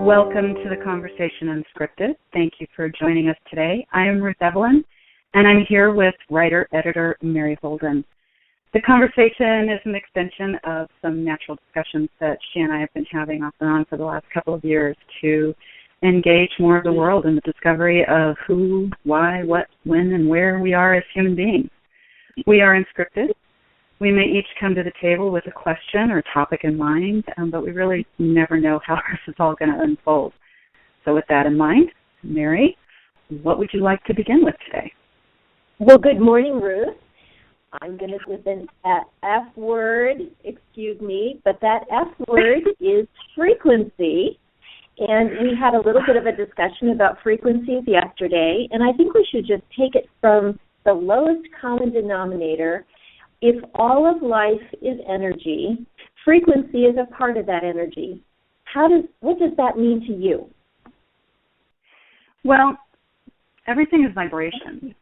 Welcome to the Conversation Unscripted. Thank you for joining us today. I am Ruth Evelyn, and I'm here with writer-editor Mary Holden. The conversation is an extension of some natural discussions that she and I have been having off and on for the last couple of years to engage more of the world in the discovery of who, why, what, when, and where we are as human beings. We are unscripted. We may each come to the table with a question or topic in mind, but we really never know how this is all going to unfold. So with that in mind, Mary, what would you like to begin with today? Well, good morning, Ruth. I'm going to with an F word, excuse me, but that F word is frequency. And we had a little bit of a discussion about frequencies yesterday, and I think we should just take it from the lowest common denominator. If all of life is energy, frequency is a part of that energy. What does that mean to you? Well, everything is vibration.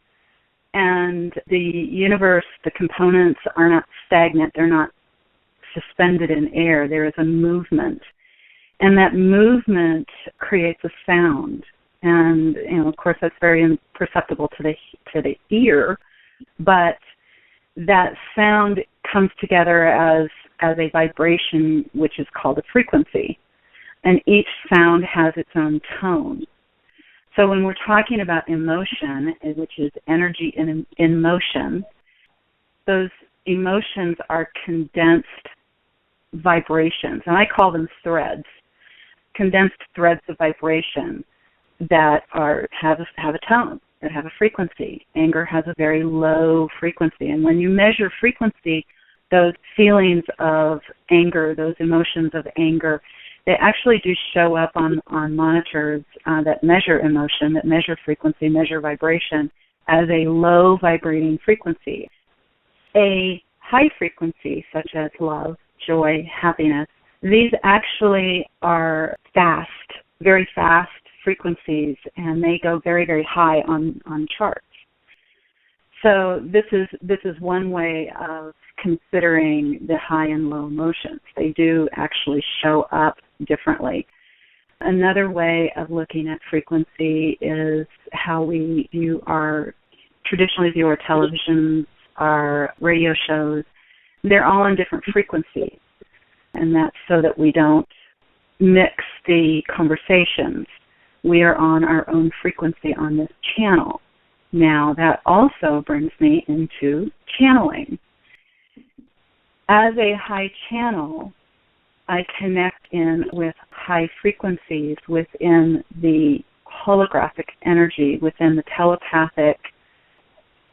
And the universe, the components are not stagnant. They're not suspended in air. There is a movement. And that movement creates a sound. And, of course, that's very imperceptible to the ear. But that sound comes together as a vibration, which is called a frequency. And each sound has its own tone. So when we're talking about emotion, which is energy in motion, those emotions are condensed vibrations. And I call them threads, condensed threads of vibration that have a tone, that have a frequency. Anger has a very low frequency. And when you measure frequency, those feelings of anger, those emotions of anger, they actually do show up on monitors that measure emotion, that measure frequency, measure vibration as a low vibrating frequency. A high frequency, such as love, joy, happiness, these actually are fast, very fast frequencies, and they go very, very high on charts. So this is one way of considering the high and low emotions. They do actually show up differently. Another way of looking at frequency is how we traditionally view our televisions, our radio shows. They're all on different frequencies, and that's so that we don't mix the conversations. We are on our own frequency on this channel. Now, that also brings me into channeling. As a high channel, I connect in with high frequencies within the holographic energy, within the telepathic.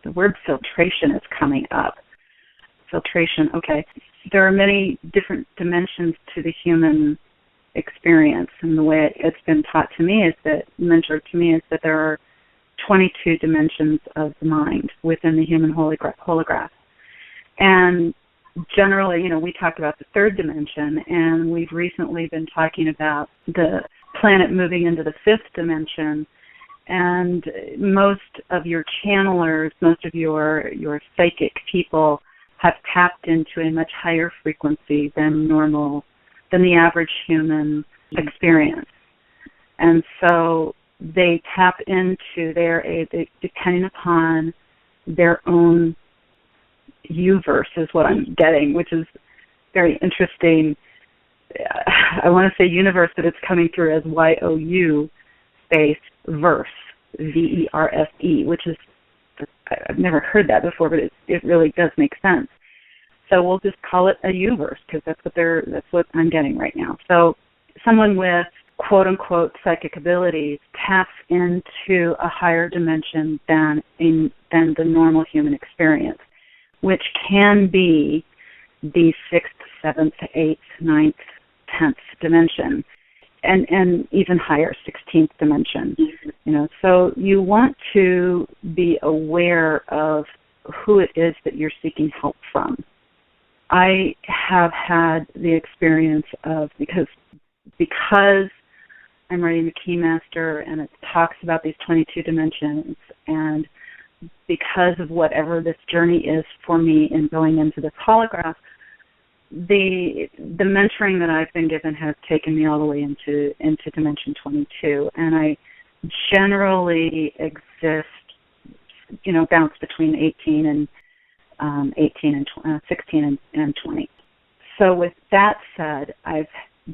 The word filtration is coming up. Filtration, okay. There are many different dimensions to the human experience, and the way it's been taught to me mentored to me is that there are 22 dimensions of the mind within the human holograph. And generally, we talk about the third dimension, and we've recently been talking about the planet moving into the fifth dimension. And most of your channelers, most of your psychic people have tapped into a much higher frequency than the average human experience. And so they tap into depending upon their own universe is what I'm getting, which is very interesting. I want to say universe, but it's coming through as YOU space verse, VERSE, which is, I've never heard that before, but it really does make sense. So we'll just call it a universe because that's what I'm getting right now. So someone with quote unquote psychic abilities taps into a higher dimension than the normal human experience, which can be the 6th, 7th, 8th, 9th, 10th dimension, and even higher, 16th dimension. So you want to be aware of who it is that you're seeking help from. I have had the experience of, because I'm writing the Keymaster and it talks about these 22 dimensions, and because of whatever this journey is for me in going into this holograph, the mentoring that I've been given has taken me all the way into Dimension 22, and I generally exist, bounce between 16 and 20. So with that said,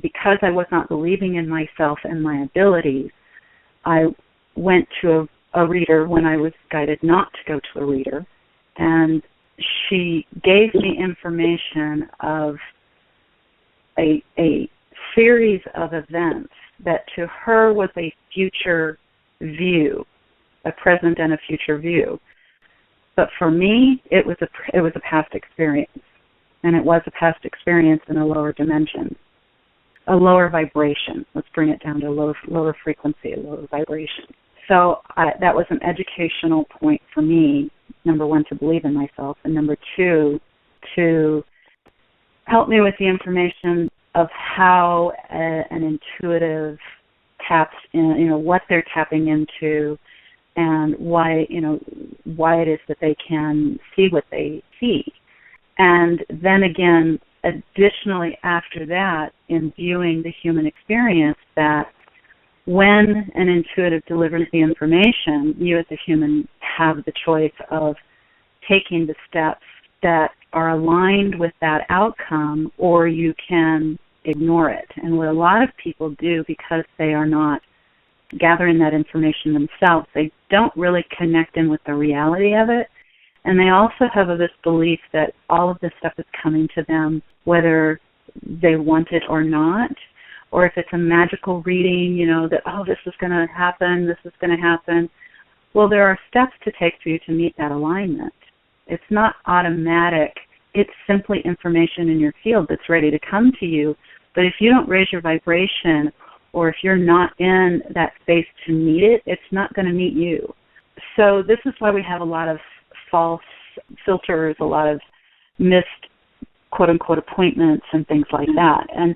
because I was not believing in myself and my abilities, I went to a reader when I was guided not to go to a reader, and she gave me information of a series of events that to her was a future view, a present and a future view. But for me, it was a past experience, and it was a past experience in a lower dimension, a lower vibration. Let's bring it down to a lower frequency, a lower vibration. So that was an educational point for me, number one, to believe in myself, and number two, to help me with the information of how an intuitive taps in, what they're tapping into, and why it is that they can see what they see. And then again, additionally after that, in viewing the human experience, that when an intuitive delivers the information, you as a human have the choice of taking the steps that are aligned with that outcome, or you can ignore it. And what a lot of people do, because they are not gathering that information themselves, they don't really connect in with the reality of it. And they also have this belief that all of this stuff is coming to them whether they want it or not, or if it's a magical reading, that, this is going to happen, this is going to happen. Well, there are steps to take for you to meet that alignment. It's not automatic. It's simply information in your field that's ready to come to you. But if you don't raise your vibration, or if you're not in that space to meet it, it's not going to meet you. So this is why we have a lot of false filters, a lot of missed, quote-unquote, appointments and things like that. And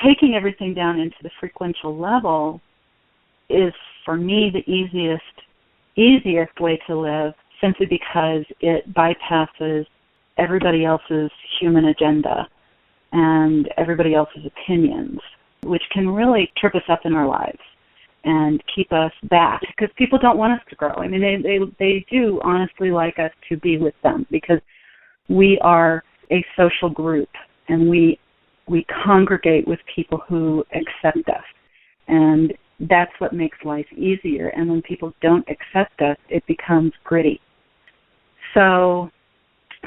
taking everything down into the frequential level is, for me, the easiest way to live, simply because it bypasses everybody else's human agenda and everybody else's opinions, which can really trip us up in our lives and keep us back, because people don't want us to grow. I mean, they do honestly like us to be with them, because we are a social group, and we congregate with people who accept us, and that's what makes life easier. And when people don't accept us, it becomes gritty. So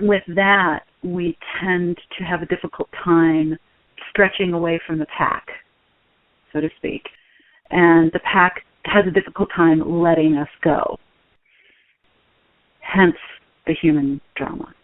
with that, we tend to have a difficult time stretching away from the pack, so to speak. And the pack has a difficult time letting us go. Hence the human drama.